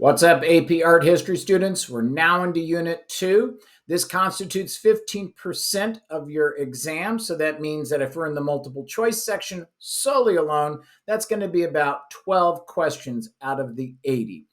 What's up, AP Art History students? We're now into Unit 2. This constitutes 15% of your exam, so that means that if we're in the multiple choice section solely alone, that's going to be about 12 questions out of the 80.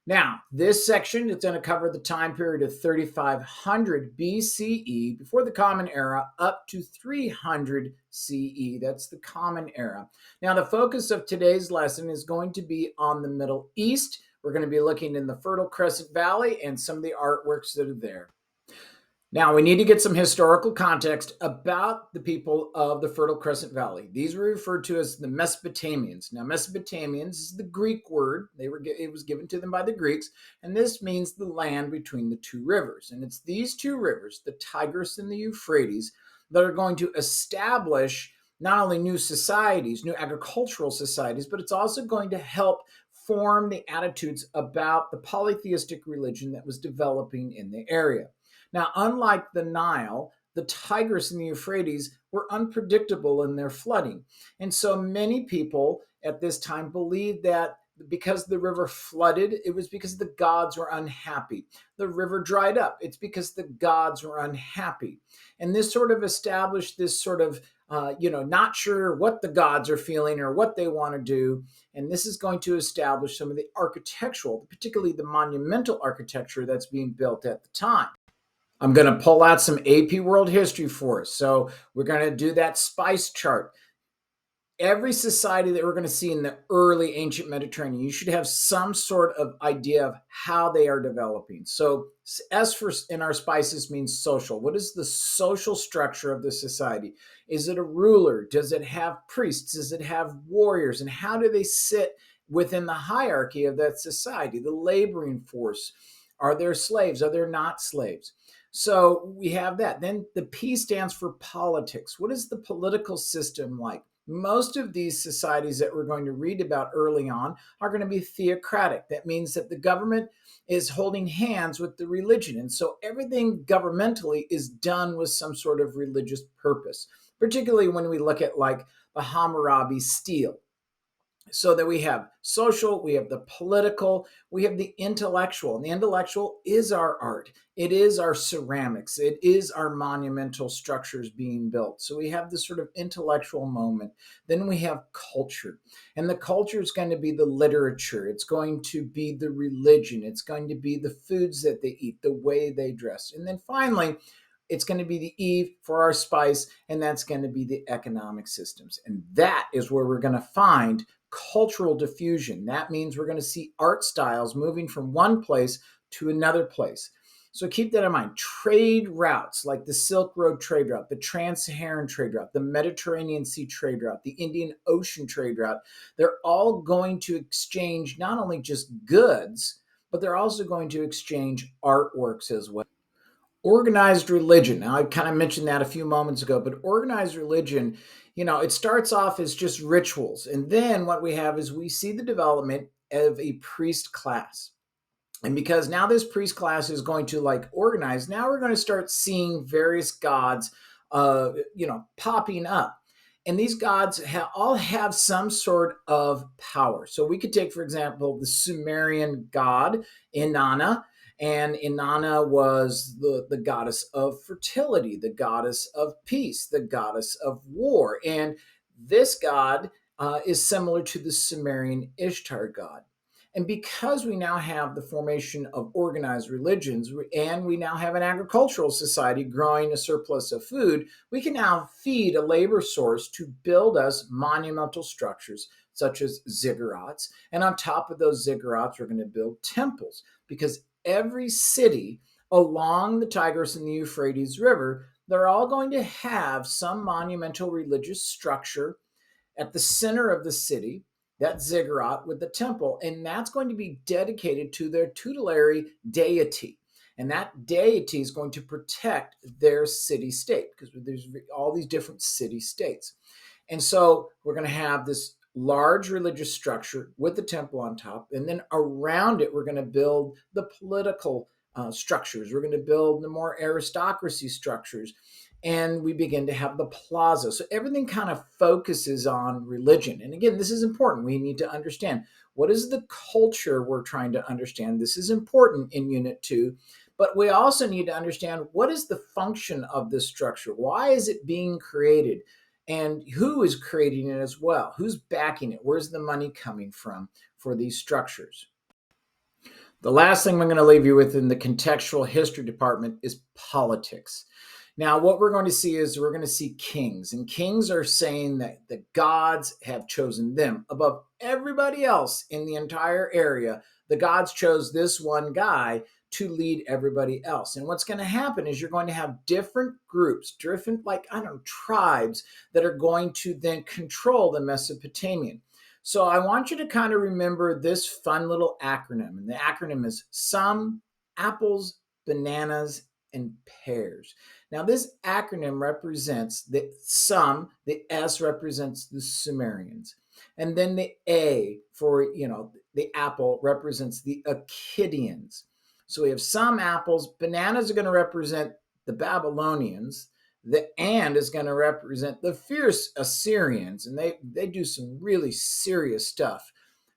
Now, this section is going to cover the time period of 3500 BCE, before the Common Era, up to 300 CE. That's the Common Era. Now, the focus of today's lesson is going to be on the Middle East. We're going to be looking in the Fertile Crescent Valley and some of the artworks that are there. Now, we need to get some historical context about the people of the Fertile Crescent Valley. These were referred to as the Mesopotamians. Now, Mesopotamians is the Greek word. It was given to them by the Greeks, and this means the land between the two rivers. And it's these two rivers, the Tigris and the Euphrates, that are going to establish not only new societies, new agricultural societies, but it's also going to help form the attitudes about the polytheistic religion that was developing in the area. Now, unlike the Nile, the Tigris and the Euphrates were unpredictable in their flooding. And so many people at this time believed that because the river flooded, it was because the gods were unhappy. The river dried up, it's because the gods were unhappy. And this sort of established this sort of, not sure what the gods are feeling or what they want to do. And this is going to establish some of the architectural, particularly the monumental architecture that's being built at the time. I'm going to pull out some AP World History for us. So we're going to do that spice chart. Every society that we're going to see in the early ancient Mediterranean, you should have some sort of idea of how they are developing. So S for in our spices means social. What is the social structure of the society? Is it a ruler? Does it have priests? Does it have warriors? And how do they sit within the hierarchy of that society? The laboring force. Are there slaves? Are there not slaves? So we have that. Then the P stands for politics. What is the political system like? Most of these societies that we're going to read about early on are going to be theocratic. That means that the government is holding hands with the religion. And so everything governmentally is done with some sort of religious purpose, particularly when we look at like the Hammurabi stele. So that we have social, we have the political, we have the intellectual. And the intellectual is our art. It is our ceramics. It is our monumental structures being built. So we have this sort of intellectual moment. Then we have culture. And the culture is going to be the literature. It's going to be the religion. It's going to be the foods that they eat, the way they dress. And then finally, it's going to be the Eve for our spice, and that's going to be the economic systems. And that is where we're going to find cultural diffusion. That means we're going to see art styles moving from one place to another place. So keep that in mind. Trade routes like the Silk Road trade route, the Trans-Saharan trade route, the Mediterranean Sea trade route, the Indian Ocean trade route, they're all going to exchange not only just goods, but they're also going to exchange artworks as well. Organized religion. Now, I kind of mentioned that a few moments ago, but organized religion, it starts off as just rituals. And then what we have is we see the development of a priest class. And because now this priest class is going to organize, now we're going to start seeing various gods, popping up. And these gods all have some sort of power. So we could take, for example, the Sumerian god Inanna. And Inanna was the goddess of fertility, the goddess of peace, the goddess of war. And this god is similar to the Sumerian Ishtar god. And because we now have the formation of organized religions and we now have an agricultural society growing a surplus of food, we can now feed a labor source to build us monumental structures such as ziggurats. And on top of those ziggurats, we're going to build temples, because every city along the Tigris and the Euphrates River, they're all going to have some monumental religious structure at the center of the city, that ziggurat with the temple, and that's going to be dedicated to their tutelary deity. And that deity is going to protect their city-state, because there's all these different city-states. And so we're going to have this large religious structure with the temple on top, and then around it we're going to build the political structures. We're going to build the more aristocracy structures. And we begin to have the plaza. So everything kind of focuses on religion. And again, this is important. We need to understand what is the culture we're trying to understand. This is important in Unit 2. But we also need to understand what is the function of this structure? Why is it being created? And who is creating it as well? Who's backing it? Where's the money coming from for these structures? The last thing I'm going to leave you with in the contextual history department is politics. Now, what we're going to see is we're going to see kings, and kings are saying that the gods have chosen them above everybody else in the entire area. The gods chose this one guy to lead everybody else. And what's going to happen is you're going to have different groups, different, like, I don't know, tribes that are going to then control the Mesopotamian. So I want you to kind of remember this fun little acronym. And the acronym is SUM, apples, bananas, and pears. Now, this acronym represents the SUM, the S represents the Sumerians. And then the A for, the apple represents the Akkadians. So we have some apples. Bananas are going to represent the Babylonians. The and is going to represent the fierce Assyrians, and they do some really serious stuff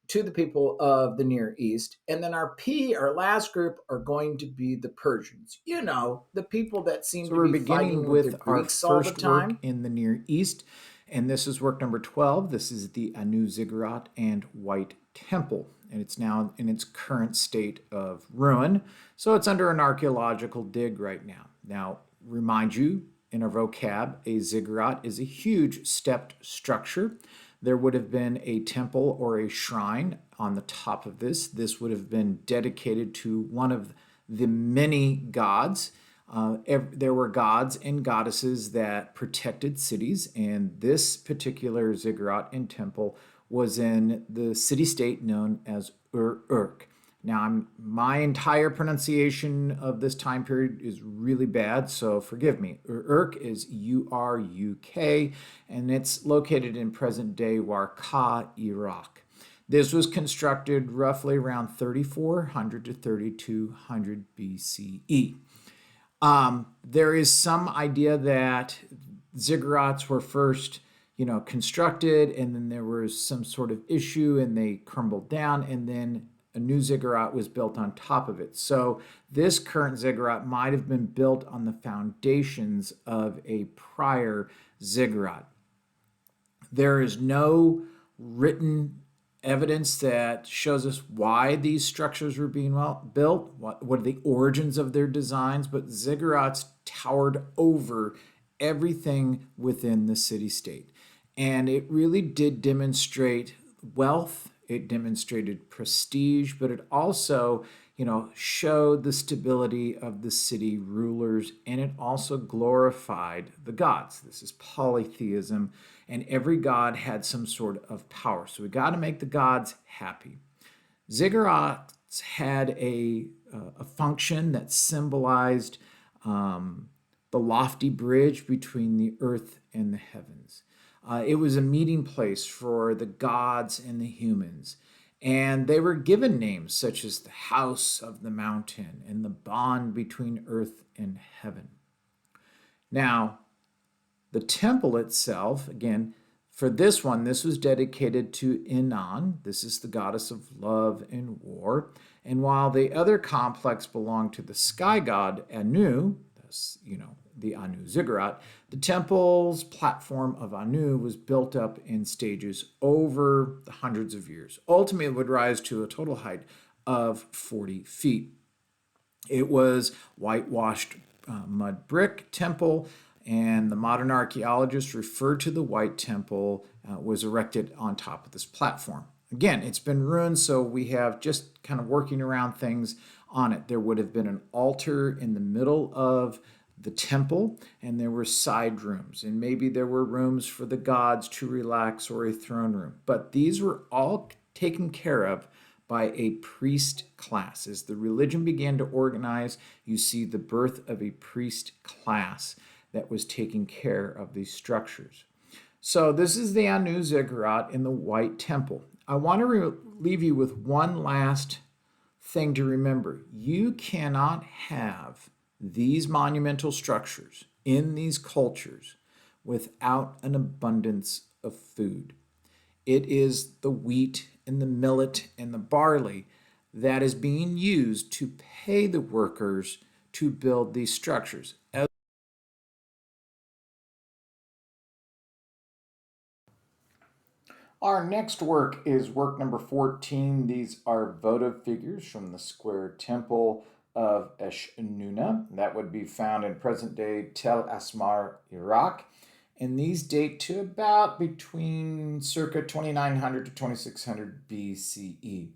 to the people of the Near East. And then our P, our last group, are going to be the Persians. The people that seem to be fighting with the Greeks all the time. Work in the Near East, and this is work number 12. This is the Anu Ziggurat and White Temple, and it's now in its current state of ruin. So it's under an archaeological dig right now. Now, remind you, in our vocab, a ziggurat is a huge stepped structure. There would have been a temple or a shrine on the top of this. This would have been dedicated to one of the many gods. There were gods and goddesses that protected cities, and this particular ziggurat and temple was in the city-state known as Uruk. Now, my entire pronunciation of this time period is really bad, so forgive me. Uruk is U-R-U-K, and it's located in present-day Warqa, Iraq. This was constructed roughly around 3400 to 3200 BCE. There is some idea that ziggurats were first constructed, and then there was some sort of issue, and they crumbled down, and then a new ziggurat was built on top of it. So this current ziggurat might have been built on the foundations of a prior ziggurat. There is no written evidence that shows us why these structures were being built, what are the origins of their designs, but ziggurats towered over everything within the city-state. And it really did demonstrate wealth. It demonstrated prestige, but it also, showed the stability of the city rulers, and it also glorified the gods. This is polytheism, and every god had some sort of power. So we got to make the gods happy. Ziggurats had a function that symbolized the lofty bridge between the earth and the heavens. It was a meeting place for the gods and the humans. And they were given names such as the house of the mountain and the bond between earth and heaven. Now, the temple itself, again, for this one, this was dedicated to Inanna. This is the goddess of love and war. And while the other complex belonged to the sky god Anu, the Anu Ziggurat, the temple's platform of Anu was built up in stages over the hundreds of years. Ultimately, it would rise to a total height of 40 feet. It was whitewashed mud brick temple, and the modern archaeologists refer to the White Temple was erected on top of this platform. Again, it's been ruined, so we have just kind of working around things on it. There would have been an altar in the middle of the temple, and there were side rooms, and maybe there were rooms for the gods to relax or a throne room. But these were all taken care of by a priest class. As the religion began to organize, you see the birth of a priest class that was taking care of these structures. So this is the Anu Ziggurat in the White Temple. I want to leave you with one last thing to remember. You cannot have these monumental structures in these cultures without an abundance of food. It is the wheat and the millet and the barley that is being used to pay the workers to build these structures. Our next work is work number 14. These are votive figures from the square temple of Eshnuna. That would be found in present-day Tel Asmar, Iraq. And these date to about between circa 2900 to 2600 BCE.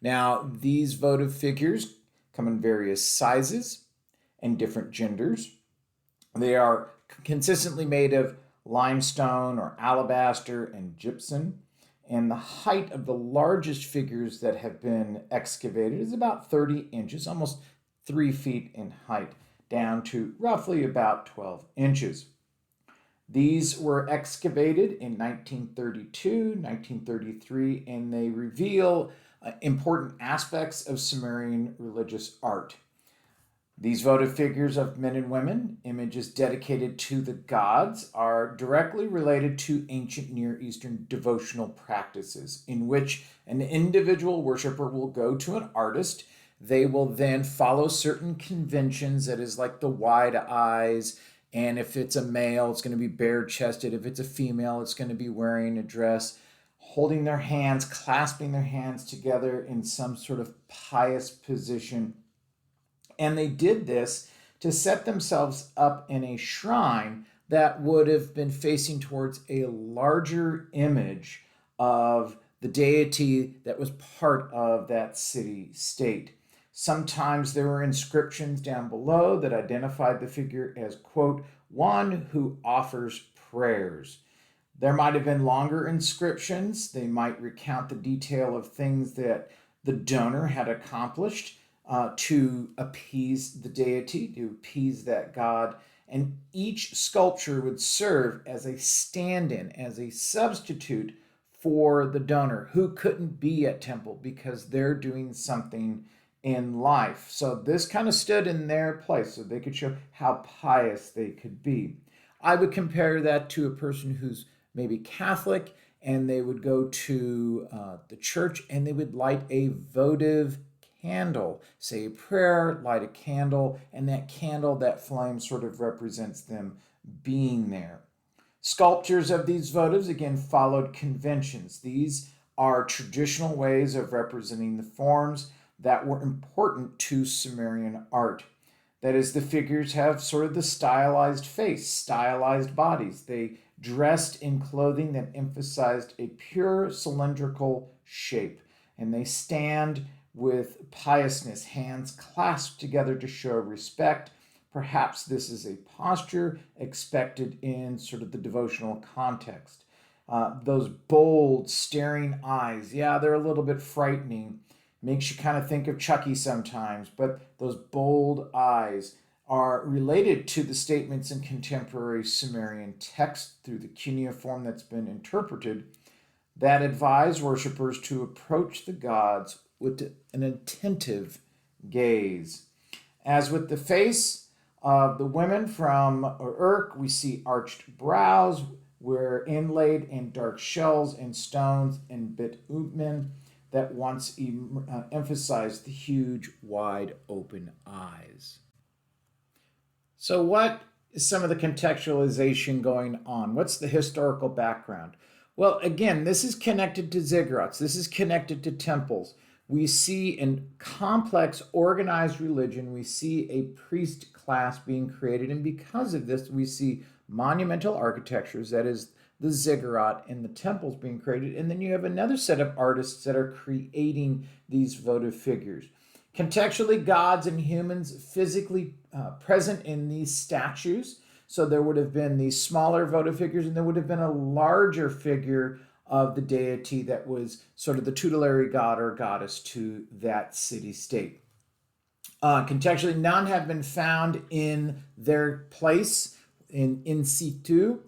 Now, these votive figures come in various sizes and different genders. They are consistently made of limestone or alabaster and gypsum. And the height of the largest figures that have been excavated is about 30 inches, almost 3 feet in height, down to roughly about 12 inches. These were excavated in 1932, 1933, and they reveal important aspects of Sumerian religious art. These votive figures of men and women, images dedicated to the gods, are directly related to ancient Near Eastern devotional practices in which an individual worshiper will go to an artist. They will then follow certain conventions, that is, like the wide eyes, and if it's a male, it's going to be bare chested. If it's a female, it's going to be wearing a dress, holding their hands, clasping their hands together in some sort of pious position. And they did this to set themselves up in a shrine that would have been facing towards a larger image of the deity that was part of that city state. Sometimes there were inscriptions down below that identified the figure as, quote, one who offers prayers. There might have been longer inscriptions. They might recount the detail of things that the donor had accomplished to appease the deity, to appease that god. And each sculpture would serve as a stand-in, as a substitute for the donor who couldn't be at temple because they're doing something in life. So this kind of stood in their place so they could show how pious they could be. I would compare that to a person who's maybe Catholic and they would go to the church and they would light a votive candle, say a prayer, light a candle, and that candle, that flame sort of represents them being there. Sculptures of these votives, again, followed conventions. These are traditional ways of representing the forms that were important to Sumerian art. That is, the figures have sort of the stylized face, stylized bodies. They dressed in clothing that emphasized a pure cylindrical shape, and they stand with piousness, hands clasped together to show respect. Perhaps this is a posture expected in sort of the devotional context. Those bold, staring eyes, yeah, they're a little bit frightening. Makes you kind of think of Chucky sometimes, but those bold eyes are related to the statements in contemporary Sumerian text through the cuneiform that's been interpreted that advise worshippers to approach the gods with an attentive gaze. As with the face of the women from Uruk, we see arched brows were inlaid in dark shells and stones and bitumen that once emphasized the huge, wide open eyes. So, what is some of the contextualization going on? What's the historical background? Well, again, this is connected to ziggurats. This is connected to temples. We see in complex, organized religion, we see a priest class being created. And because of this, we see monumental architectures, that is, the ziggurat and the temples being created. And then you have another set of artists that are creating these votive figures. Contextually, gods and humans physically present in these statues. So there would have been these smaller votive figures, and there would have been a larger figure of the deity that was sort of the tutelary god or goddess to that city-state. Contextually, none have been found in their place in situ,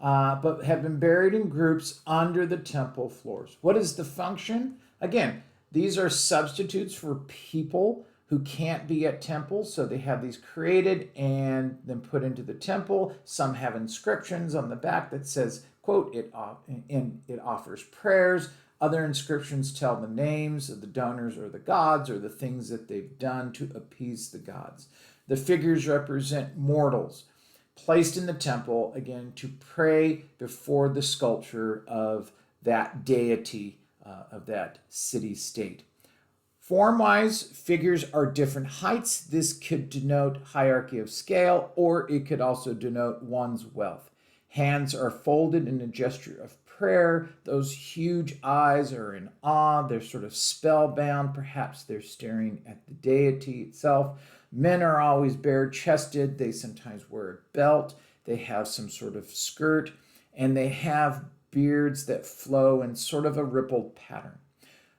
but have been buried in groups under the temple floors. What is the function? Again, these are substitutes for people who can't be at temples. So they have these created and then put into the temple. Some have inscriptions on the back that says, quote, it offers prayers. Other inscriptions tell the names of the donors or the gods or the things that they've done to appease the gods. The figures represent mortals placed in the temple, again, to pray before the sculpture of that deity of that city-state. Form-wise, figures are different heights. This could denote hierarchy of scale, or it could also denote one's wealth. Hands are folded in a gesture of prayer. Those huge eyes are in awe. They're sort of spellbound. Perhaps they're staring at the deity itself. Men are always bare-chested. They sometimes wear a belt. They have some sort of skirt, and they have beards that flow in sort of a rippled pattern.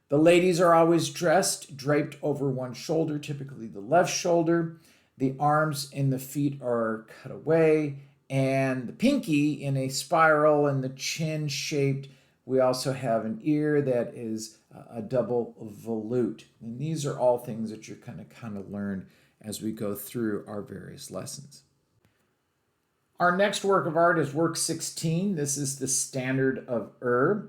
The ladies are always draped over one shoulder, typically the left shoulder. The arms and the feet are cut away, and the pinky in a spiral and the chin shaped. We also have an ear that is a double volute. And these are all things that you're going to kind of learn as we go through our various lessons. Our next work of art is work 16. This is the standard of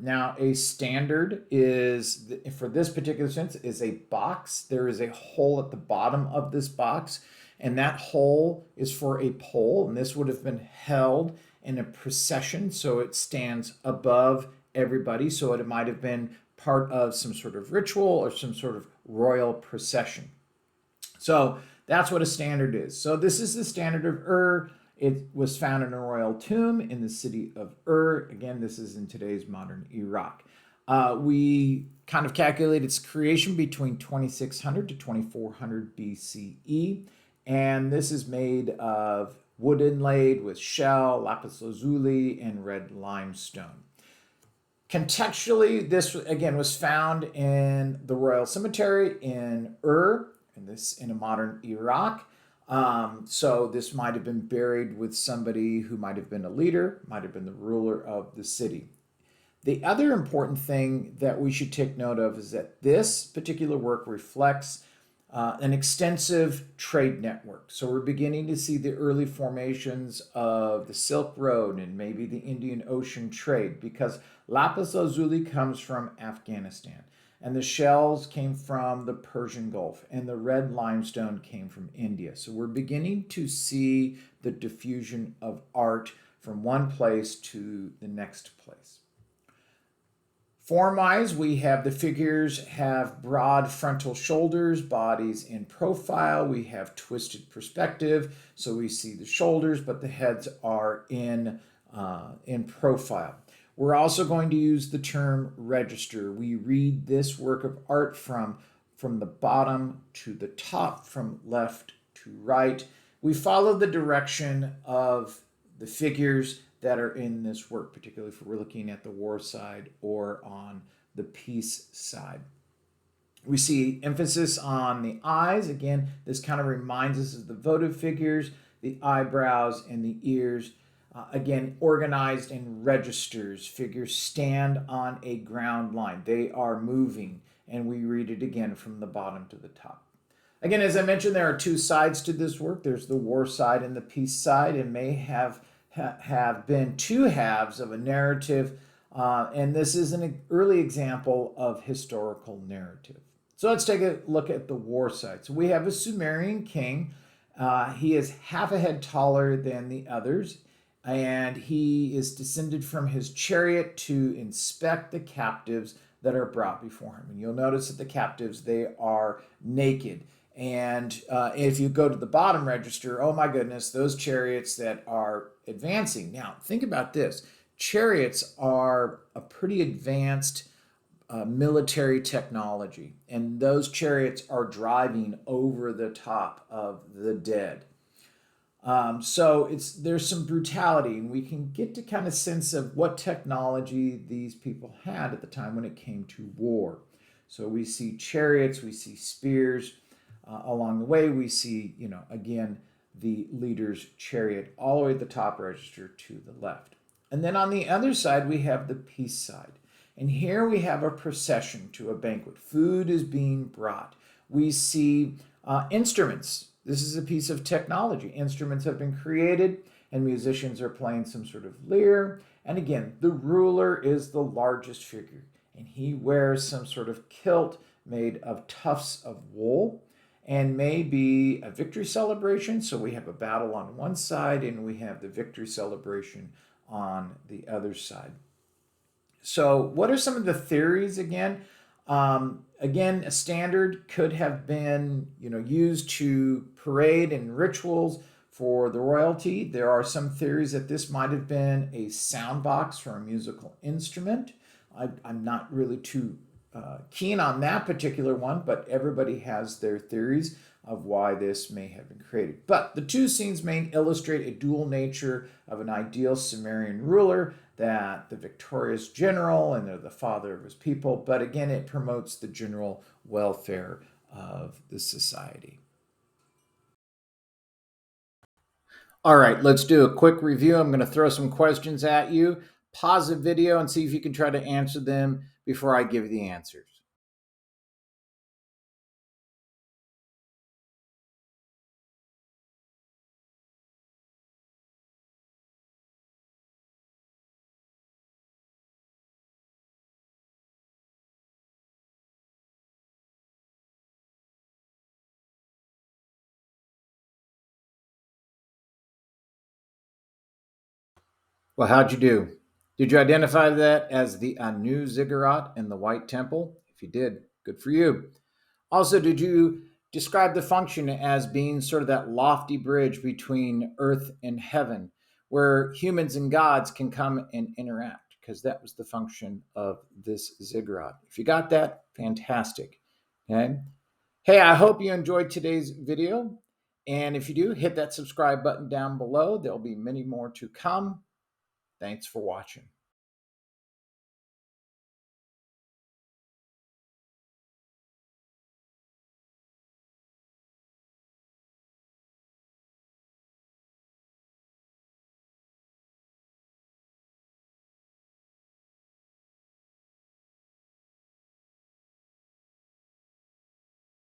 Now, a standard is, for this particular sense, is a box. There is a hole at the bottom of this box, and that hole is for a pole, and this would have been held in a procession, so it stands above everybody, so it might have been part of some sort of ritual or some sort of royal procession. So that's what a standard is. So this is the standard of It was found in a royal tomb in the city of Again, this is in today's modern Iraq. We kind of calculate its creation between 2600 to 2400 BCE. And this is made of wood inlaid with shell, lapis lazuli, and red limestone. Contextually, this again was found in the royal cemetery in and this in a modern Iraq. So this might have been buried with somebody who might have been a leader, might have been the ruler of the city. The other important thing that we should take note of is that this particular work reflects an extensive trade network. So we're beginning to see the early formations of the Silk Road and maybe the Indian Ocean trade, because lapis lazuli comes from Afghanistan, and the shells came from the Persian Gulf, and the red limestone came from India. So we're beginning to see the diffusion of art from one place to the next place. Form-wise, we have the figures have broad frontal shoulders, bodies in profile. We have twisted perspective, so we see the shoulders, but the heads are in profile. We're also going to use the term register. We read this work of art from the bottom to the top, from left to right. We follow the direction of the figures that are in this work, particularly if we're looking at the war side or on the peace side. We see emphasis on the eyes. Again, this kind of reminds us of the votive figures, the eyebrows and the ears. Again, organized in registers. Figures stand on a ground line. They are moving, and we read it again from the bottom to the top. Again, as I mentioned, there are two sides to this work. There's the war side and the peace side, and may have been two halves of a narrative, and this is an early example of historical narrative. So let's take a look at the war side. So we have a Sumerian king. He is half a head taller than the others, and he is descended from his chariot to inspect the captives that are brought before him. And you'll notice that the captives, they are naked. And if you go to the bottom register, oh my goodness, those chariots that are advancing. Now, think about this. Chariots are a pretty advanced military technology, and those chariots are driving over the top of the dead. So there's some brutality, and we can get to kind of sense of what technology these people had at the time when it came to war. So we see chariots, we see spears. Along the way, we see, again, the leader's chariot all the way at the top register to the left. And then on the other side, we have the peace side. And here we have a procession to a banquet. Food is being brought. We see Instruments. This is a piece of technology. Instruments have been created, and musicians are playing some sort of lyre. And again, the ruler is the largest figure, and he wears some sort of kilt made of tufts of wool and may be a victory celebration. So we have a battle on one side, and we have the victory celebration on the other side. So, what are some of the theories again? Again, a standard could have been, used to parade and rituals for the royalty. There are some theories that this might have been a sound box for a musical instrument. I'm not really too keen on that particular one, but everybody has their theories of why this may have been created. But the two scenes may illustrate a dual nature of an ideal Sumerian ruler, that the victorious general and they're the father of his people, but again, it promotes the general welfare of the society. All right, let's do a quick review. I'm going to throw some questions at you. Pause the video and see if you can try to answer them before I give the answers. Well, how'd you do? Did you identify that as the Anu Ziggurat and the White Temple? If you did, good for you. Also, did you describe the function as being sort of that lofty bridge between earth and heaven where humans and gods can come and interact? Because that was the function of this ziggurat. If you got that, fantastic. Okay. Hey, I hope you enjoyed today's video. And if you do, hit that subscribe button down below. There'll be many more to come. Thanks for watching.